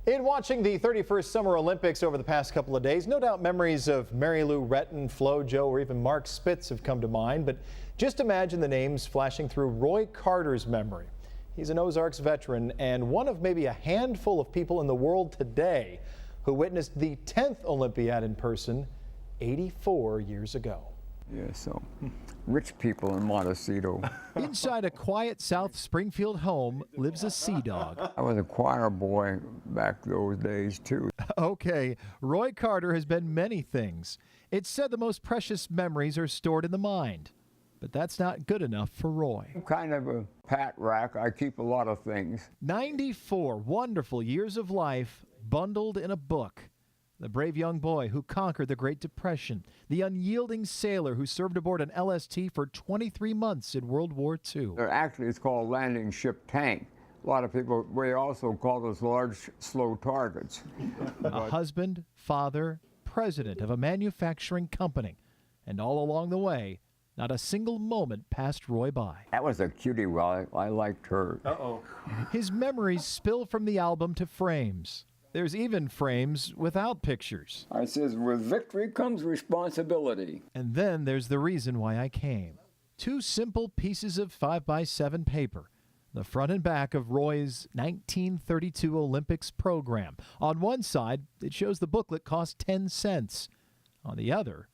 In watching the 31st Summer Olympics over the past couple of days, no doubt memories of Mary Lou Retton, Flo Jo, or even Mark Spitz have come to mind, but just imagine the names flashing through Roy Carter's memory. He's an Ozarks veteran and one of maybe a handful of people in the world today who witnessed the 10th Olympiad in person 84 years ago. Yeah, so rich people in Montecito. Inside a quiet South Springfield home lives a sea dog. I was a choir boy back those days, too. Okay, Roy Carter has been many things. It's said the most precious memories are stored in the mind. But that's not good enough for Roy. I'm kind of a pat rack. I keep a lot of things. 94 wonderful years of life bundled in a book. The brave young boy who conquered the Great Depression. The unyielding sailor who served aboard an LST for 23 months in World War II. Actually, it's called landing ship tank. A lot of people, we also call those large, slow targets. A husband, father, president of a manufacturing company. And all along the way, not a single moment passed Roy by. That was a cutie. Well, I liked her. Uh-oh. His memories spill from the album to frames. There's even frames without pictures. I says, with victory comes responsibility. And then there's the reason why I came. Two simple pieces of 5x7 paper. The front and back of Roy's 1932 Olympics program. On one side, it shows the booklet cost 10 cents. On the other,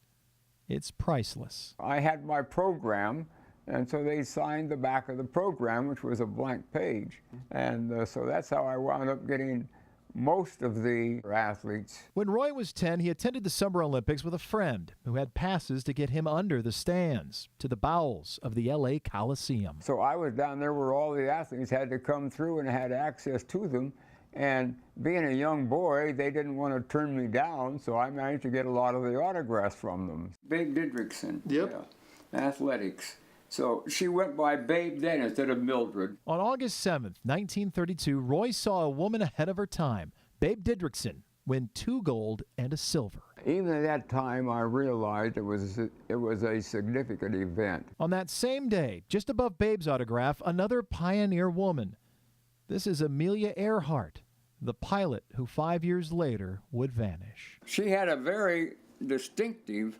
it's priceless. I had my program, and so they signed the back of the program, which was a blank page. And so that's how I wound up getting most of the athletes. When Roy was 10, he attended the Summer Olympics with a friend who had passes to get him under the stands to the bowels of the LA Coliseum. So I was down there where all the athletes had to come through and had access to them. And being a young boy, they didn't want to turn me down, so I managed to get a lot of the autographs from them. Babe Didrikson. Yep. Yeah, athletics. So she went by Babe then instead of Mildred. On August 7th, 1932, Roy saw a woman ahead of her time, Babe Didrikson, win 2 gold and a silver. Even at that time, I realized it was a significant event. On that same day, just above Babe's autograph, another pioneer woman. This is Amelia Earhart, the pilot who 5 years later would vanish. She had a very distinctive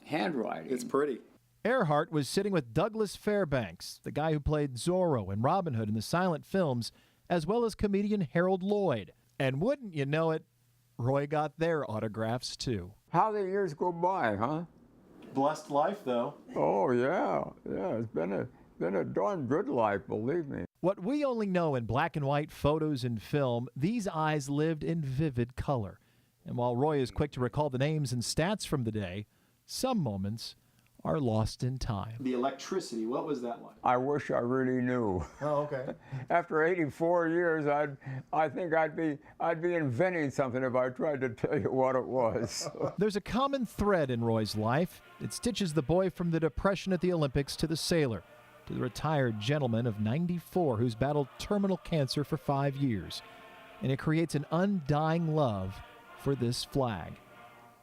handwriting. It's pretty. Earhart was sitting with Douglas Fairbanks, the guy who played Zorro and Robin Hood in the silent films, as well as comedian Harold Lloyd. And wouldn't you know it, Roy got their autographs too. How the years go by, huh? Blessed life, though. Oh, yeah. Yeah, it's been a darn good life, believe me. What we only know in black and white photos and film, these eyes lived in vivid color. And while Roy is quick to recall the names and stats from the day, some moments are lost in time. The electricity, what was that like? I wish I really knew. Oh, okay. After 84 years, I think I'd be inventing something if I tried to tell you what it was. There's a common thread in Roy's life. It stitches the boy from the Depression at the Olympics to the sailor, to the retired gentleman of 94 who's battled terminal cancer for 5 years. And it creates an undying love for this flag,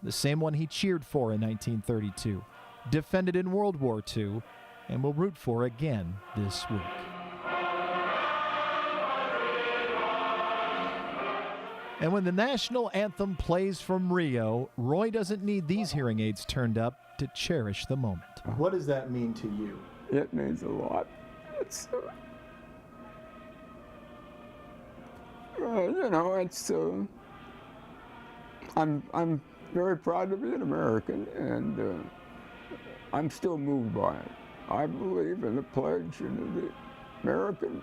the same one he cheered for in 1932, defended in World War II, and will root for again this week. And when the national anthem plays from Rio, Roy doesn't need these hearing aids turned up to cherish the moment. What does that mean to you? It means a lot. It's, you know, it's. I'm very proud to be an American, and I'm still moved by it. I believe in the pledge and the American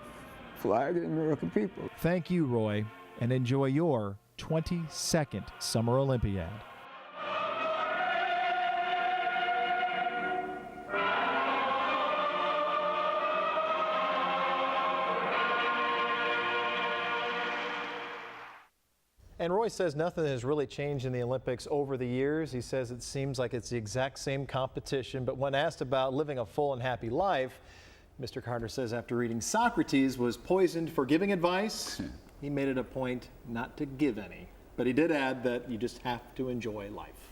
flag and the American people. Thank you, Roy, and enjoy your 22nd Summer Olympiad. And Roy says nothing has really changed in the Olympics over the years. He says it seems like it's the exact same competition. But when asked about living a full and happy life, Mr. Carter says after reading Socrates was poisoned for giving advice, he made it a point not to give any. But he did add that you just have to enjoy life.